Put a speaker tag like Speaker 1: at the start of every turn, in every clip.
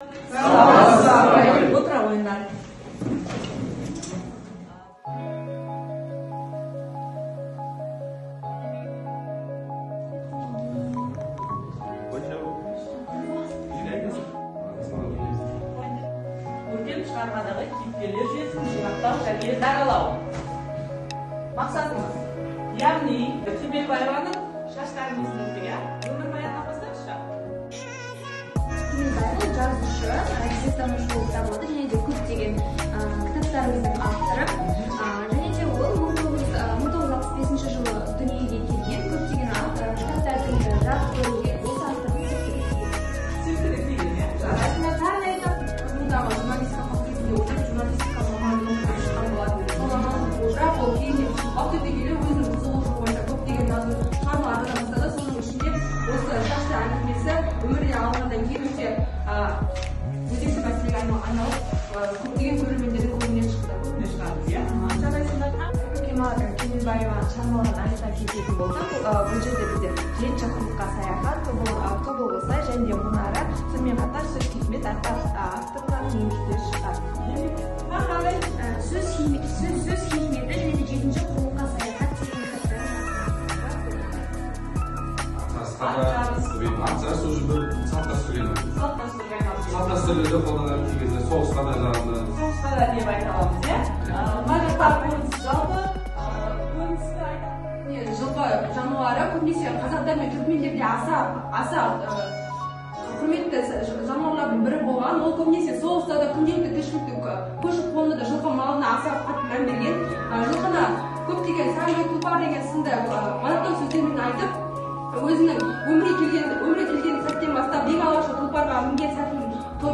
Speaker 1: Отыра ойындар. Көркем шығармадағы кейіпкерлер жүйесін жинақтау және даралау. Мақсатымыз, яғни Түймебаеваның шаштарымыздың өмірбаянынан бастайықшы.
Speaker 2: Түймебаева жазушы, әдебиеттанушы болып табылады және де көптеген кітаптарымыздың авторы. Және де ол 1965 жылы дүниеге келген, көптеген кітаптардың жарық көруге осы автордың
Speaker 1: септігі тиген, иә?
Speaker 2: Расында тағы айтып, мұндағы журналистика факультетінде оқып, журналистика мамандығын шыққан болатын. Сол мамандық бірақ ол кейіннен уақыт өте келе өзінің қызығушылығы бойынша көптеген шығармаларды бастады. Соның ішінде осы шашты әңгімесі өміріне алғаннан кейін өте өзекті мәселеге айналып, көптеген көрермендердің көңілінен шықты.
Speaker 1: Иә?
Speaker 2: Түймебаева шығармаларын айтып кететін болсақ, бұл жерде бізде жетінші құрлыққа саяхат, тобылғысай және де мұнара, сонымен қатар сөз хикмет авторларының еңбектері шығады. Сөз хикметі және де жетінші құрлыққа саяхат деген
Speaker 3: Атжарыс уже бір салт-дәстүрге қолданатын кезде соғысқа да жарамды.
Speaker 1: Соғысқа да деп айта аламыз, иә? Мына жақта көрініс жалпы көріністі айтамыз.
Speaker 2: Жылқы жануары көбінесе қазақтар мен түркмендерде аса құрметті жануарлардың бірі болған. Ол көбінесе соғыста да күнделікті тіршілікте көшіп-қонуда да жылқы малына аса қатты мән берген. Жылқыны көптеген сәуле тұлпар деген сынды мадақтау сөздермен айтып, өзінің өмірге келген сәттен бастап ең алғашқы тұлпарға мінген сәтін той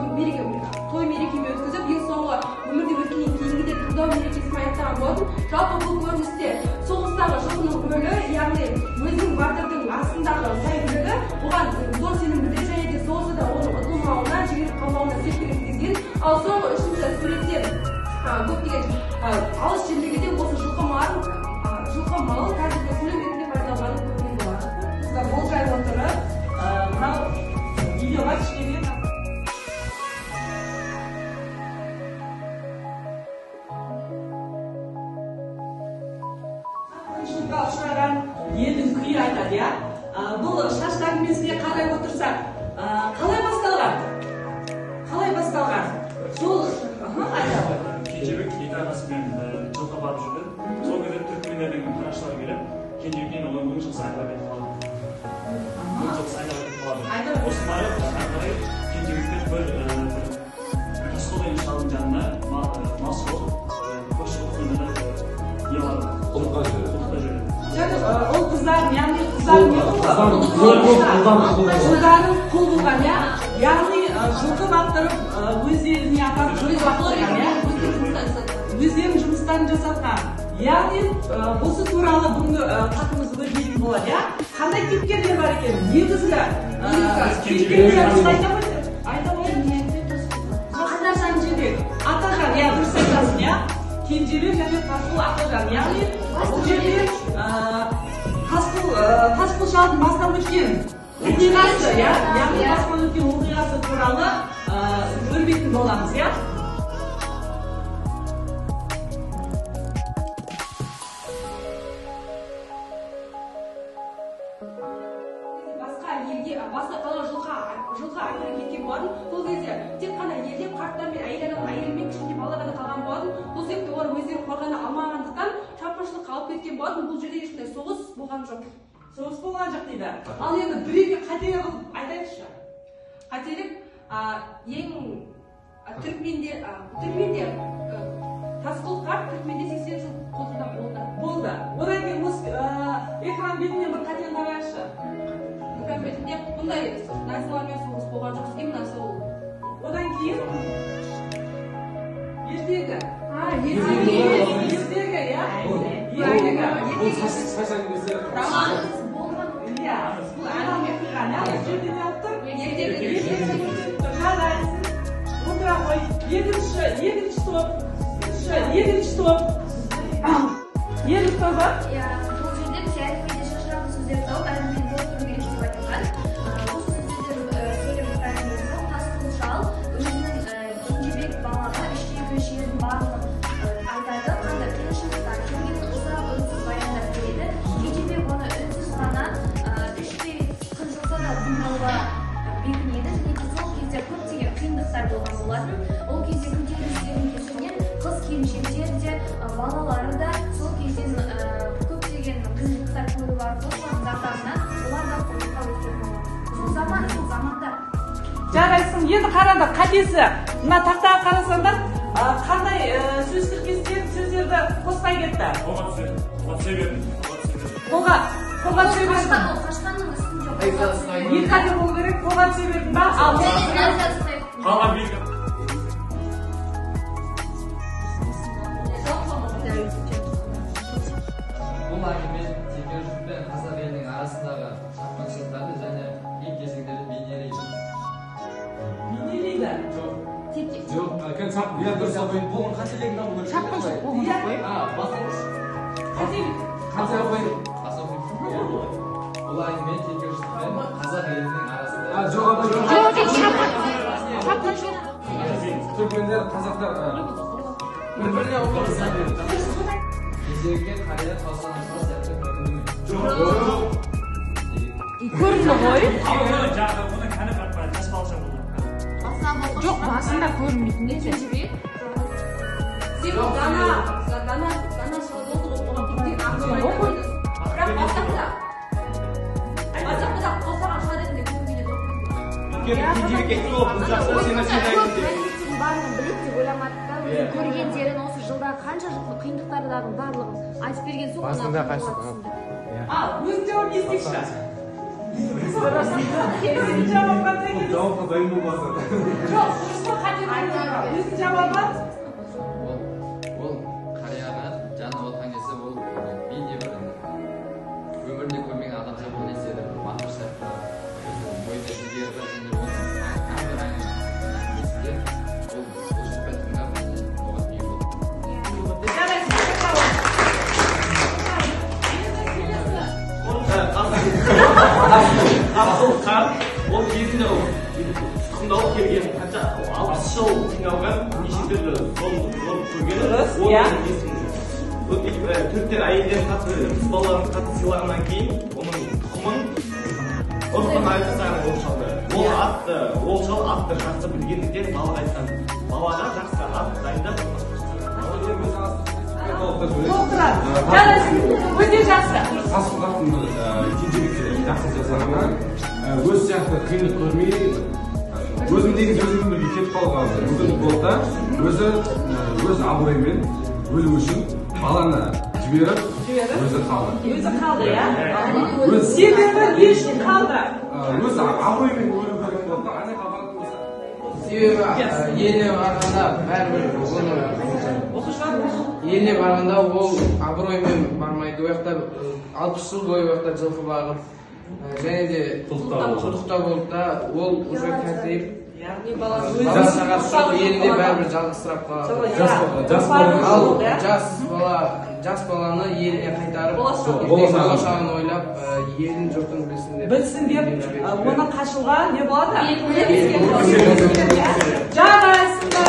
Speaker 2: мерекемен өткізіп, ең соңғы өмірде өткеннен кейінгі де тыңдау мерекесін аяқтаған болатын. Жалпы бұл көріністе соғыстағы жылқының рөлі, яғни өзінің батырдың астындағы сай бүлігі оған зор сенім білдіреді және де соғыста да оның ұтылмауына, жеңіліп қалмауына септігін тигізген. Ал соңғы үшінші суретте көптеген алыс жерлерге де осы жылқы малын кәдімгі көлік ретінде пайдаланғанын көруге болады.
Speaker 1: Болжай отырып, мынау видеоға кішкене қиыншылыққа ұшыраған елдің күйі айтады, иә? Бұл шашты әңгімесіне қарай отырсақ, қалай басталған? Сол айтады.
Speaker 4: Кенжебек екі ағасымен жылқы барып жүрді. Сол кезде түркмендердің қарақшылары келіп, Кенжебектен оған мың жылқы айдап кетіп қалды. Осы барып, ары Кенжебектен бір рысқұлдың шалдың жанына мас болып, көшіп елады.
Speaker 3: Құлыққа жүреді.
Speaker 1: Ол қыздарын, яғни қыздарын құл болған, яғни жылқы бақтырып, өздеріне апарып өздерінің жұмыстарын жасатқан. Яғни осы туралы бүгінгі хатымыз өрбейтін болады, иә? Қандай кейіпкерлер бар екен? Негізгі кейіпкерлер айта қойды. Атажан Жебек. Атажан, иә, дұрыс айтасың, иә? Кенжебек және Тасқұл Атажан. Яғни бұл жерде Тасқұл шалдың бастан өткен оқиғасы, иә? Яғни бастан өткен оқиғасы туралы өрбейтін боламыз, иә?
Speaker 2: Басқа қалған жылқы айырып кеткен болатын. Сол кезде тек қана елде қарттар мен әйел мен кішкентай балалар ғана қалған болатын. Бұл себепті олар өздерін қорғана алмағандықтан шапқыншылыққа алып кеткен болатын. Бұл жерде ешқандай соғыс болған жоқ.
Speaker 1: Соғыс болған жоқ дейді. Ал енді бір-екі қателік қылып айтайықшы.
Speaker 2: Қателік ең түркменде Тасқұл қарт түркменде 80 жыл қолында
Speaker 1: болды. Одан кейін экран бетінен бір қателік қарайықшы.
Speaker 2: Бетінде бұндай нацилармен соғыс болған жоқ, именно сол.
Speaker 1: Одан кейін ертегі, иә?
Speaker 3: Бұл саш әңгімесі
Speaker 2: роман
Speaker 1: болған. Иә, бұл әңгіме қиған, иә? Бұл жерде не алып тұр? Ертегі жарайсың. Отыра ғой. Екінші топ. Екінші тобы?
Speaker 2: Иә, бұл жерде біз әліпбиде шашырақты сөздер тауып, әліпбиді болып тұру керек деп айтылған. Бұл сөздер сөйлем
Speaker 5: болған болатын. Ол кезде көтерілістердің кесірінен қыз келіншектер де балалары да сол кезден көптеген қиындықтар көріп арқылы соның зардабынан олар да қорлыққа өткен болған. Сол заманда
Speaker 1: жарайсың. Енді қараңдар, қатесі мына тақтаға қарасаңдар, қандай сөз тіркестен сөздерді қоспай кетті.
Speaker 4: Қолға түсе берді.
Speaker 1: Қолға түсе берді.
Speaker 5: қашқанның үстінде
Speaker 1: Екі қате болу керек, қолға түсе бердің ба? Ал
Speaker 4: Қалған белгі.
Speaker 6: Бұл әңгіме текежүрт пен қазақ елінің арасындағы шапқыншылықтарды және ел кезеңдерді бейнелейді.
Speaker 1: бейнелейді.
Speaker 3: Жоқ, я дұрыс айтайын. Бұл қателігінен бұл
Speaker 1: Шапқыншылық болған ғой.
Speaker 3: қате қойын.
Speaker 6: Бұл әңгіме текежүрт пен қазақ елінің арасындағы
Speaker 3: Жоқ,
Speaker 1: Шапқыншылық.
Speaker 3: түркмендер, қазақтар бір-біріне
Speaker 6: ежелгі қария қалсаңызға сәтті
Speaker 1: Көрінді ғой.
Speaker 4: Оны кәні қатпайды, жас балаша болды.
Speaker 1: Жоқ, басында көрінбейтін де.
Speaker 2: Дана бірақ бастапқыда қосаған шығар ретінде көрінбейді.
Speaker 5: барлығын біледі деп ойламады да өзі көргендерін осы жылдағы қанша жылғы қиындықтардың барлығын айтып берген соң
Speaker 7: Басында қайсы
Speaker 1: Өзін жауап естейікші. Өзін жауапқа сәйкес.
Speaker 3: жауапқа дайын болмаса.
Speaker 1: Жоқ, дұрысқа қате болмайды. Өзін жауабы
Speaker 6: ол қарияға жаны отқан кезде ол бейне бір өмірінде көрмеген адамша бір нәрсені батыр сияқты бойында жігері бар және оның әрбір әңгімесінде ол жұтпай тыңдап оған бейім болды.
Speaker 8: ол кезінде тұтқындалып келген қанша 60 жыл қиналған неше түрлі зұлым көрген түріктер әйелдер қатты қыз балаларын қатты сыйлағаннан кейін оның тұқымын ұрпағын айтқызған ол шалды. Ол шал атты жақсы білгендіктен балық айтқан балаға жақсы ат дайындап
Speaker 1: өте жақсы.
Speaker 3: Қасымдақтың кенжебекке жақсы жасағанда өз сияқты қиындық көрмей өзімдегі өзіммен бірге кетіп қалған мүмкіндік болды да өз абыроймен өлу үшін баланы жіберіп өзі қалды.
Speaker 1: Өзі қалды, иә? Себебі не үшін қалды?
Speaker 3: Өз абыроймен өлу керек болды да ана қалған болса.
Speaker 7: Себебі еліне барғанда бәрібір еліне барғанда ол абыроймен бармайды. Ол жақта 60 жыл бойы ол жақта жылқы бағып және де құлдықта болды да ол уже кәртейіп жас шағасы елінде бәрібір жалғызсырап қалады. Жас баланы еліне қайтарып болашағын ойлап елін жұртын
Speaker 1: білсін деп оны қашуға не болады? Жарайсыңдар.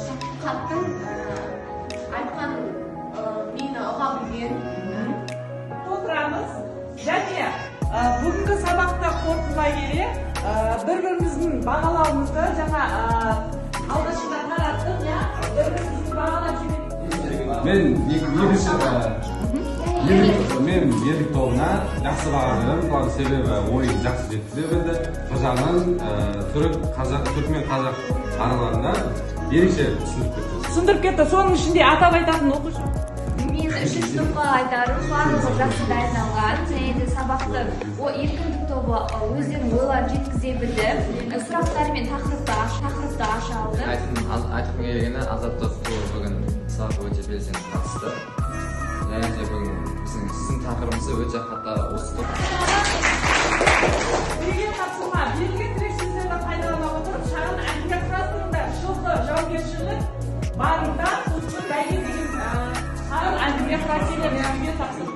Speaker 2: Шапқаттың айтқан мені ұға білген.
Speaker 1: Отырамыз. Және бүгінгі сабақта қорытындылай келе бір-біріміздің бағалауымызды жаңа алғашында тараттық, иә? Бір-бірімізді бағалап
Speaker 3: Мен ерлік тобына жақсы баға беремін. Бұлардың себебі ойын жақсы жеткізіп еді. Бір жағынан түрікмен қазақ араларында ерекше
Speaker 1: түсіндіріп кетті. Соның ішінде атап айтатын оқушы.
Speaker 5: Мен 3-ші сыныпқа айтарым, барлығы жақсы дайындалған және де сабақты еркіндік тобы өздерінің ойларын жеткізе білді. Сұрақтар мен тақырыпты аша алды.
Speaker 6: Айтқым келгені азаттық бүгін сабақ өте белсенді қатысты. Және де бүгін сіздің тақырыбыңыз өте қатты осы топ.
Speaker 1: Берген тапсырма, берілген тірек сөздерді пайдалана отырып, шағын әңгіме құрастырыңдар. Жылғы жауапкершілік барында осы бәйге деген шағын әңгіме құрастырыңдар.